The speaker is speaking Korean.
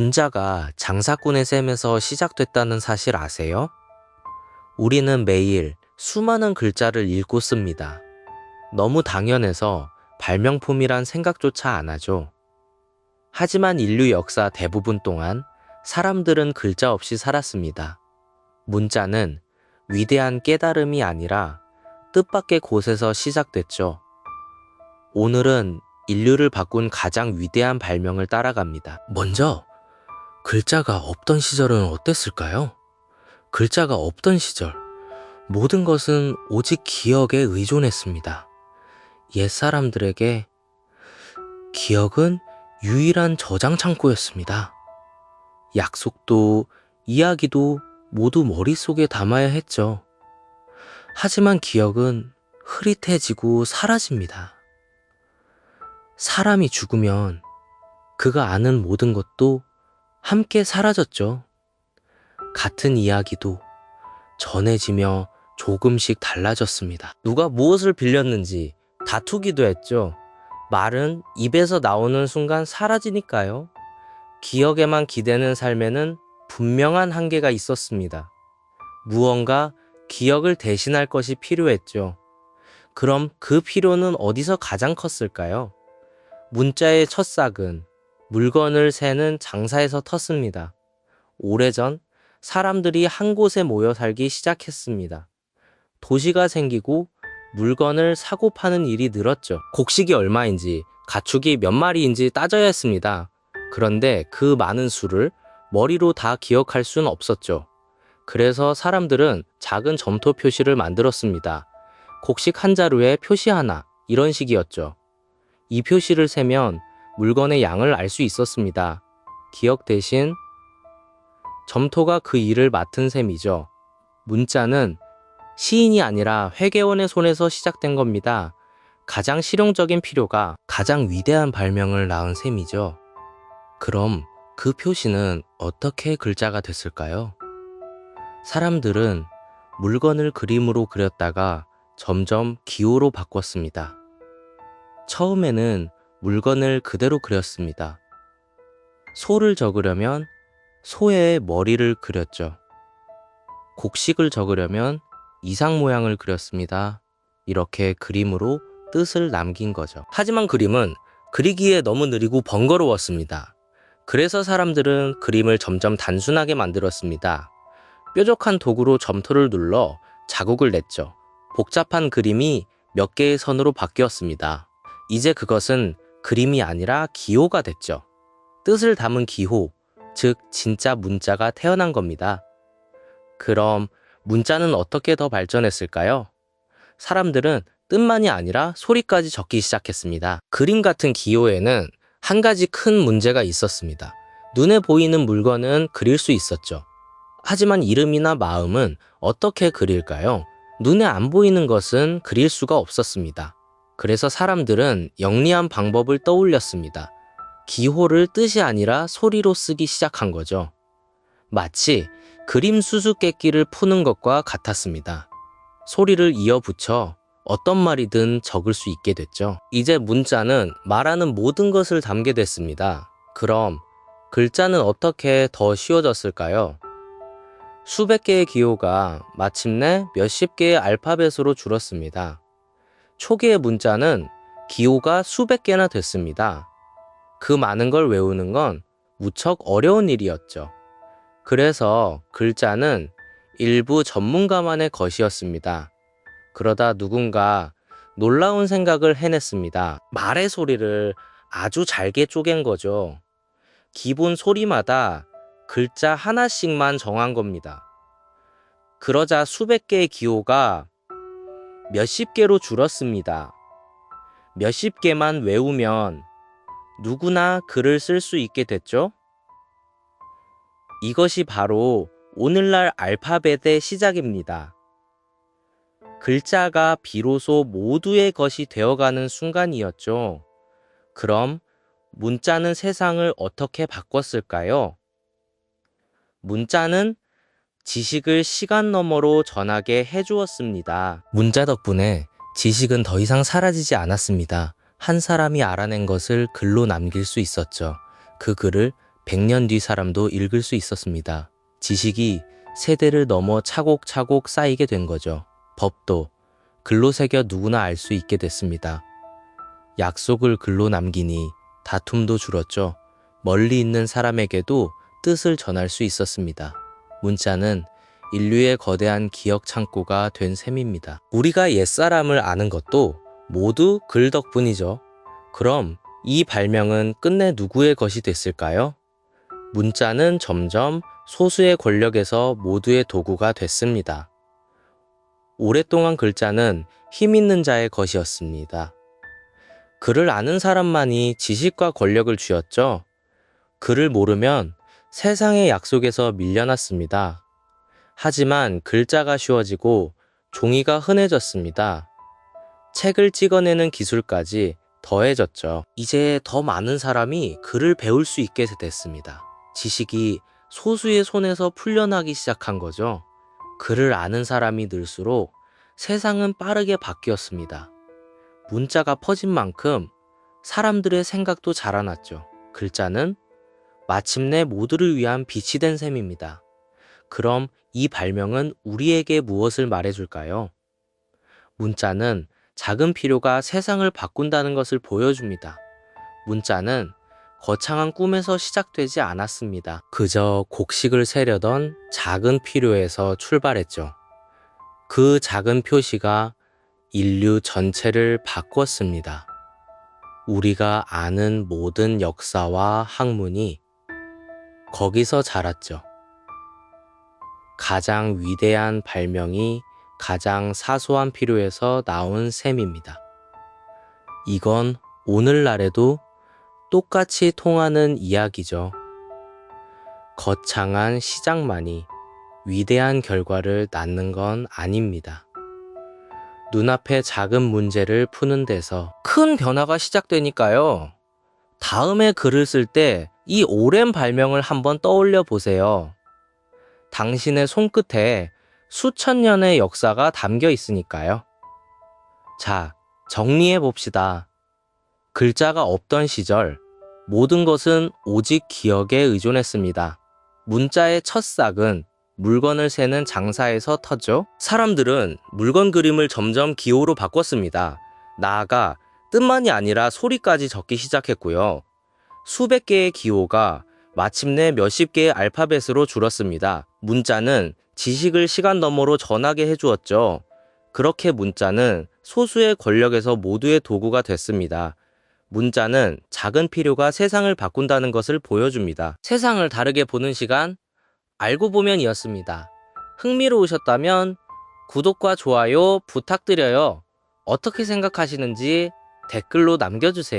문자가 장사꾼의 셈에서 시작됐다는 사실 아세요? 우리는 매일 수많은 글자를 읽고 씁니다. 너무 당연해서 발명품이란 생각조차 안 하죠. 하지만 인류 역사 대부분 동안 사람들은 글자 없이 살았습니다. 문자는 위대한 깨달음이 아니라 뜻밖의 곳에서 시작됐죠. 오늘은 인류를 바꾼 가장 위대한 발명을 따라갑니다. 먼저 글자가 없던 시절은 어땠을까요? 글자가 없던 시절, 모든 것은 오직 기억에 의존했습니다. 옛사람들에게 기억은 유일한 저장 창고였습니다. 약속도 이야기도 모두 머릿속에 담아야 했죠. 하지만 기억은 흐릿해지고 사라집니다. 사람이 죽으면 그가 아는 모든 것도 함께 사라졌죠. 같은 이야기도 전해지며 조금씩 달라졌습니다. 누가 무엇을 빌렸는지 다투기도 했죠. 말은 입에서 나오는 순간 사라지니까요. 기억에만 기대는 삶에는 분명한 한계가 있었습니다. 무언가 기억을 대신할 것이 필요했죠. 그럼 그 필요는 어디서 가장 컸을까요? 문자의 첫 싹은 물건을 세는 장사에서 텄습니다. 오래전 사람들이 한 곳에 모여 살기 시작했습니다. 도시가 생기고 물건을 사고 파는 일이 늘었죠. 곡식이 얼마인지, 가축이 몇 마리인지 따져야 했습니다. 그런데 그 많은 수를 머리로 다 기억할 수는 없었죠. 그래서 사람들은 작은 점토 표시를 만들었습니다. 곡식 한 자루에 표시 하나, 이런 식이었죠. 이 표시를 세면 물건의 양을 알 수 있었습니다. 기억 대신 점토가 그 일을 맡은 셈이죠. 문자는 시인이 아니라 회계원의 손에서 시작된 겁니다. 가장 실용적인 필요가 가장 위대한 발명을 낳은 셈이죠. 그럼 그 표시는 어떻게 글자가 됐을까요? 사람들은 물건을 그림으로 그렸다가 점점 기호로 바꿨습니다. 처음에는 물건을 그대로 그렸습니다. 소를 적으려면 소의 머리를 그렸죠. 곡식을 적으려면 이상 모양을 그렸습니다. 이렇게 그림으로 뜻을 남긴 거죠. 하지만 그림은 그리기에 너무 느리고 번거로웠습니다. 그래서 사람들은 그림을 점점 단순하게 만들었습니다. 뾰족한 도구로 점토를 눌러 자국을 냈죠. 복잡한 그림이 몇 개의 선으로 바뀌었습니다. 이제 그것은 그림이 아니라 기호가 됐죠. 뜻을 담은 기호, 즉 진짜 문자가 태어난 겁니다. 그럼 문자는 어떻게 더 발전했을까요? 사람들은 뜻만이 아니라 소리까지 적기 시작했습니다. 그림 같은 기호에는 한 가지 큰 문제가 있었습니다. 눈에 보이는 물건은 그릴 수 있었죠. 하지만 이름이나 마음은 어떻게 그릴까요? 눈에 안 보이는 것은 그릴 수가 없었습니다. 그래서 사람들은 영리한 방법을 떠올렸습니다. 기호를 뜻이 아니라 소리로 쓰기 시작한 거죠. 마치 그림 수수께끼를 푸는 것과 같았습니다. 소리를 이어 붙여 어떤 말이든 적을 수 있게 됐죠. 이제 문자는 말하는 모든 것을 담게 됐습니다. 그럼 글자는 어떻게 더 쉬워졌을까요? 수백 개의 기호가 마침내 몇십 개의 알파벳으로 줄었습니다. 초기의 문자는 기호가 수백 개나 됐습니다. 그 많은 걸 외우는 건 무척 어려운 일이었죠. 그래서 글자는 일부 전문가만의 것이었습니다. 그러다 누군가 놀라운 생각을 해냈습니다. 말의 소리를 아주 잘게 쪼갠 거죠. 기본 소리마다 글자 하나씩만 정한 겁니다. 그러자 수백 개의 기호가 몇십 개로 줄었습니다. 몇십 개만 외우면 누구나 글을 쓸 수 있게 됐죠? 이것이 바로 오늘날 알파벳의 시작입니다. 글자가 비로소 모두의 것이 되어가는 순간이었죠. 그럼 문자는 세상을 어떻게 바꿨을까요? 문자는 지식을 시간 너머로 전하게 해주었습니다. 문자 덕분에 지식은 더 이상 사라지지 않았습니다. 한 사람이 알아낸 것을 글로 남길 수 있었죠. 그 글을 100년 뒤 사람도 읽을 수 있었습니다. 지식이 세대를 넘어 차곡차곡 쌓이게 된 거죠. 법도 글로 새겨 누구나 알 수 있게 됐습니다. 약속을 글로 남기니 다툼도 줄었죠. 멀리 있는 사람에게도 뜻을 전할 수 있었습니다. 문자는 인류의 거대한 기억 창고가 된 셈입니다. 우리가 옛사람을 아는 것도 모두 글 덕분이죠. 그럼 이 발명은 끝내 누구의 것이 됐을까요? 문자는 점점 소수의 권력에서 모두의 도구가 됐습니다. 오랫동안 글자는 힘 있는 자의 것이었습니다. 글을 아는 사람만이 지식과 권력을 쥐었죠. 글을 모르면 세상의 약속에서 밀려났습니다. 하지만 글자가 쉬워지고 종이가 흔해졌습니다. 책을 찍어내는 기술까지 더해졌죠. 이제 더 많은 사람이 글을 배울 수 있게 됐습니다. 지식이 소수의 손에서 풀려나기 시작한 거죠. 글을 아는 사람이 늘수록 세상은 빠르게 바뀌었습니다. 문자가 퍼진 만큼 사람들의 생각도 자라났죠. 글자는 마침내 모두를 위한 빛이 된 셈입니다. 그럼 이 발명은 우리에게 무엇을 말해줄까요? 문자는 작은 필요가 세상을 바꾼다는 것을 보여줍니다. 문자는 거창한 꿈에서 시작되지 않았습니다. 그저 곡식을 세려던 작은 필요에서 출발했죠. 그 작은 표시가 인류 전체를 바꿨습니다. 우리가 아는 모든 역사와 학문이 거기서 자랐죠. 가장 위대한 발명이 가장 사소한 필요에서 나온 셈입니다. 이건 오늘날에도 똑같이 통하는 이야기죠. 거창한 시작만이 위대한 결과를 낳는 건 아닙니다. 눈앞의 작은 문제를 푸는 데서 큰 변화가 시작되니까요. 다음에 글을 쓸 때 이 오랜 발명을 한번 떠올려 보세요. 당신의 손끝에 수천 년의 역사가 담겨 있으니까요. 자, 정리해 봅시다. 글자가 없던 시절, 모든 것은 오직 기억에 의존했습니다. 문자의 첫 싹은 물건을 세는 장사에서 터져 사람들은 물건 그림을 점점 기호로 바꿨습니다. 나아가 뜻만이 아니라 소리까지 적기 시작했고요. 수백 개의 기호가 마침내 몇십 개의 알파벳으로 줄었습니다. 문자는 지식을 시간 너머로 전하게 해주었죠. 그렇게 문자는 소수의 권력에서 모두의 도구가 됐습니다. 문자는 작은 필요가 세상을 바꾼다는 것을 보여줍니다. 세상을 다르게 보는 시간, 알고 보면이었습니다. 흥미로우셨다면 구독과 좋아요 부탁드려요. 어떻게 생각하시는지 댓글로 남겨주세요.